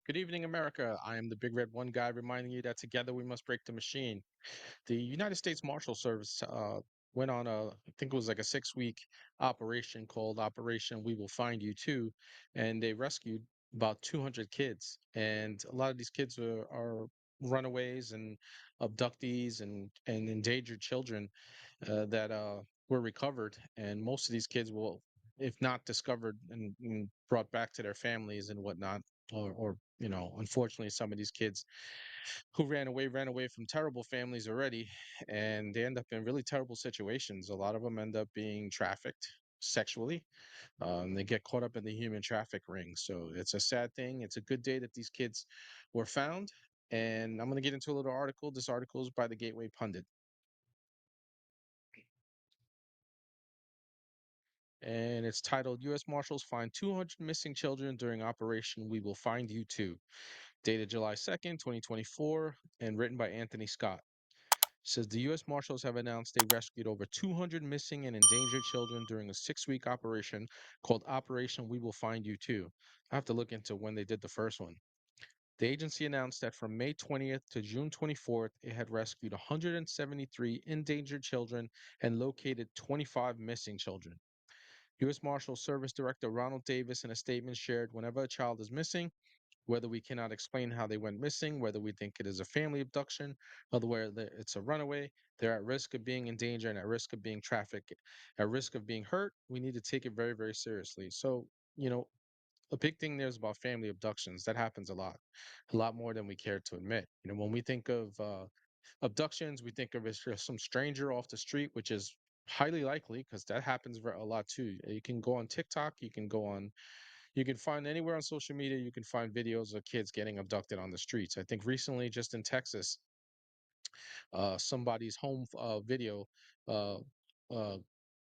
Good evening, America. I am the Big Red One guy reminding you that together we must break the machine. The United States Marshal Service went on I think it was like a 6 week operation called Operation We Will Find You Too. And they rescued about 200 kids. And a lot of these kids are runaways and abductees and endangered children that were recovered. And most of these kids will, if not discovered and brought back to their families and whatnot, or unfortunately, some of these kids who ran away from terrible families already, and they end up in really terrible situations. A lot of them end up being trafficked sexually. They get caught up in the human traffic ring. So it's a sad thing. It's a good day that these kids were found. And I'm going to get into a little article. This article is by the Gateway Pundit. And it's titled U.S. Marshals Find 200 Missing Children During Operation We Will Find You Too, dated July 2nd, 2024, and written by Anthony Scott. Says the U.S. Marshals have announced they rescued over 200 missing and endangered children during a 6 week operation called Operation We Will Find You Too. I have to look into when they did the first one. The agency announced that from May 20th to June 24th, it had rescued 173 endangered children and located 25 missing children. U.S. Marshal Service Director Ronald Davis, in a statement, shared whenever a child is missing, whether we cannot explain how they went missing, whether we think it is a family abduction, whether it's a runaway, they're at risk of being in danger and at risk of being trafficked, at risk of being hurt. We need to take it very, very seriously. So, you know, a big thing there is about family abductions. That happens a lot more than we care to admit. When we think of abductions, we think of it as just some stranger off the street, which is highly likely because that happens a lot too. You can go on TikTok, you can find anywhere on social media, you can find videos of kids getting abducted on the streets. I think recently, just in Texas, somebody's home video uh, uh,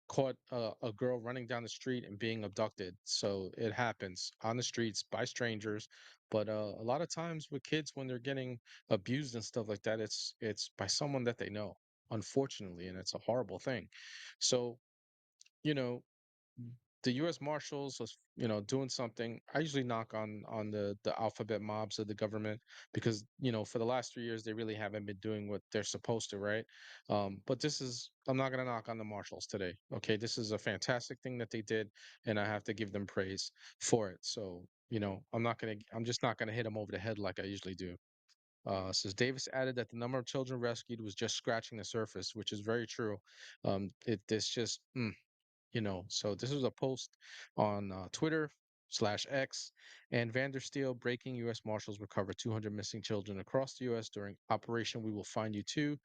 caught a girl running down the street and being abducted. So it happens on the streets by strangers. But a lot of times with kids, when they're getting abused and stuff like that, it's by someone that they know, unfortunately, and it's a horrible thing. So you know, the U.S. Marshals was, doing something. I usually knock on the alphabet mobs of the government because for the last 3 years they really haven't been doing what they're supposed to, right? But I'm not gonna knock on the Marshals today. Okay, this is a fantastic thing that they did, and I have to give them praise for it. So I'm just not gonna hit them over the head like I usually do. Says Davis added that the number of children rescued was just scratching the surface, which is very true. This just so this was a post on Twitter/X, and Vandersteel breaking U.S. Marshals recovered 200 missing children across the U.S. during Operation We Will Find You Too.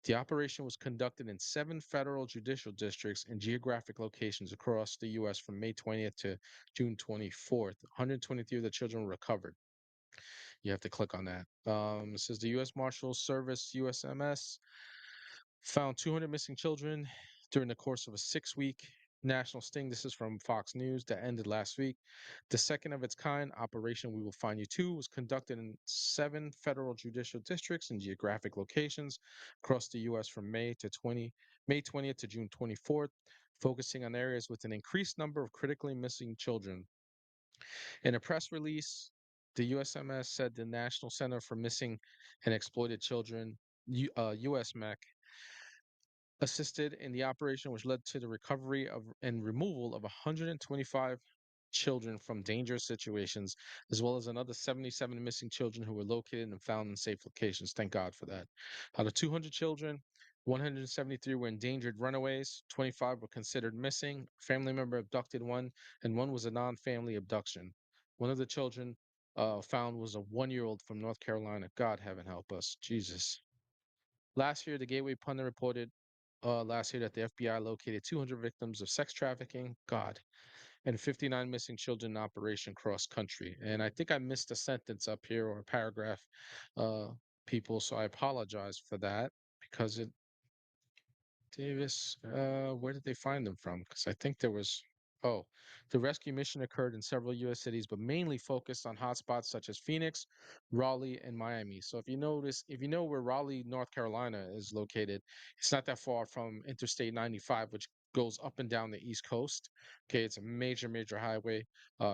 The operation was conducted in 7 federal judicial districts and geographic locations across the U.S. from May 20th to June 24th. 123 of the children were recovered. You have to click on that. It says the U.S. Marshal Service (USMS) found 200 missing children during the course of a 6 week national sting. This is from Fox News that ended last week. The second of its kind, Operation We Will Find You Too, was conducted in 7 federal judicial districts and geographic locations across the U.S. from May 20th to June 24th, focusing on areas with an increased number of critically missing children. In a press release, the USMS said the National Center for Missing and Exploited Children, USMEC, assisted in the operation, which led to the recovery of and removal of 125 children from dangerous situations, as well as another 77 missing children who were located and found in safe locations. Thank God for that. Out of 200 children, 173 were endangered runaways, 25 were considered missing, a family member abducted one, and one was a non family abduction. One of the children found was a 1-year-old from North Carolina. God heaven help us. Jesus. Last year, the Gateway Pundit reported last year that the FBI located 200 victims of sex trafficking, God, and 59 missing children in Operation Cross Country. And I think I missed a sentence up here or a paragraph, uh, people, so I apologize for that because it Davis, where did they find them from? Because I think there was. Oh, the rescue mission occurred in several U.S. cities, but mainly focused on hotspots such as Phoenix, Raleigh, and Miami. So if you know where Raleigh, North Carolina is located, it's not that far from Interstate 95, which goes up and down the East Coast. Okay, it's a major, major highway,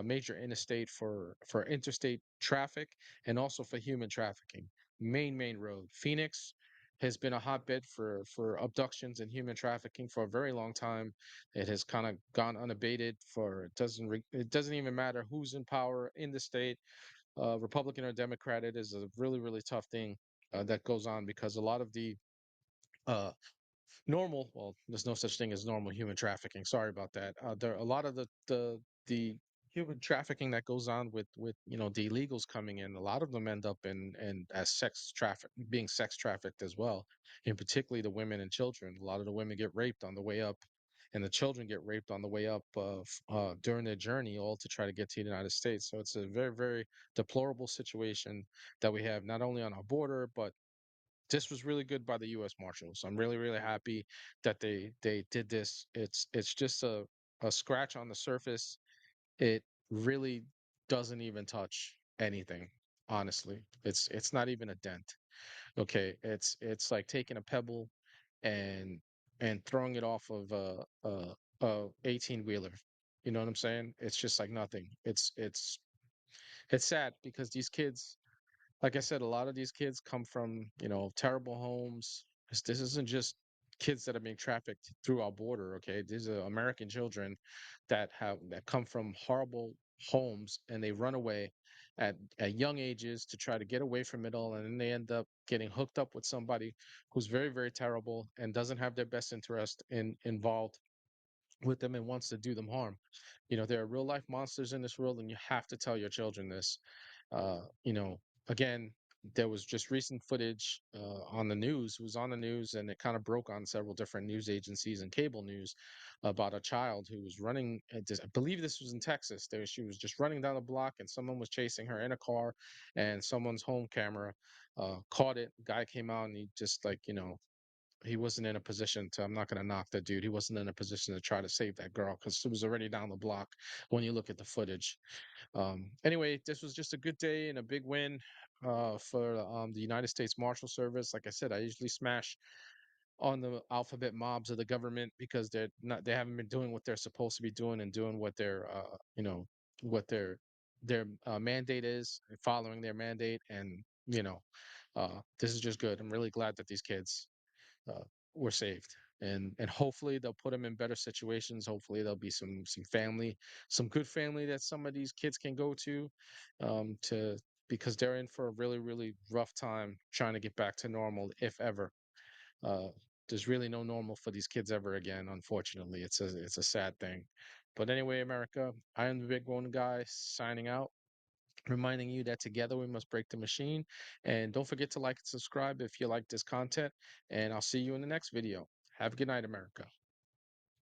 major interstate for interstate traffic and also for human trafficking. Main road. Phoenix has been a hotbed for abductions and human trafficking for a very long time. It has kind of gone unabated for it doesn't even matter who's in power in the state, Republican or Democrat. It is a really, really tough thing that goes on because a lot of the uh, normal, well, there's no such thing as normal human trafficking. Sorry about that. There are a lot of the human trafficking that goes on with the illegals coming in. A lot of them end up in as being sex trafficked as well. And particularly the women and children. A lot of the women get raped on the way up, and the children get raped on the way up during their journey, all to try to get to the United States. So it's a very, very deplorable situation that we have not only on our border, but this was really good by the U.S. Marshals. I'm really, really happy that they did this. It's just a scratch on the surface. It really doesn't even touch anything. Honestly, it's not even a dent. Okay, it's like taking a pebble and throwing it off of a 18 wheeler. You know what I'm saying? It's just like nothing. It's sad because these kids, like I said, a lot of these kids come from, terrible homes. This isn't just kids that are being trafficked through our border, okay? These are American children that come from horrible homes and they run away at young ages to try to get away from it all, and then they end up getting hooked up with somebody who's very, very terrible and doesn't have their best interest involved with them and wants to do them harm. There are real life monsters in this world, and you have to tell your children this. uh, you know, Again, there was just recent footage on the news. It was on the news, and it kind of broke on several different news agencies and cable news about a child who was running. I believe this was in Texas. She was just running down the block, and someone was chasing her in a car, and someone's home camera caught it. Guy came out, and he just he wasn't in a position to. I'm not going to knock that dude. He wasn't in a position to try to save that girl because she was already down the block when you look at the footage. Anyway, this was just a good day and a big win for the United States Marshal Service. Like I said, I usually smash on the alphabet mobs of the government because they haven't been doing what they're supposed to be doing and doing what what their mandate is, and following their mandate. And this is just good. I'm really glad that these kids uh, were saved, and hopefully they'll put them in better situations. Hopefully there'll be some family, some good family that some of these kids can go to because they're in for a really, really rough time trying to get back to normal, if ever. uh there's really no normal for these kids ever again, unfortunately. It's a sad thing. But anyway, America, I am the big one guy signing out, reminding you that together we must break the machine. And don't forget to like and subscribe if you like this content. And I'll see you in the next video. Have a good night, America.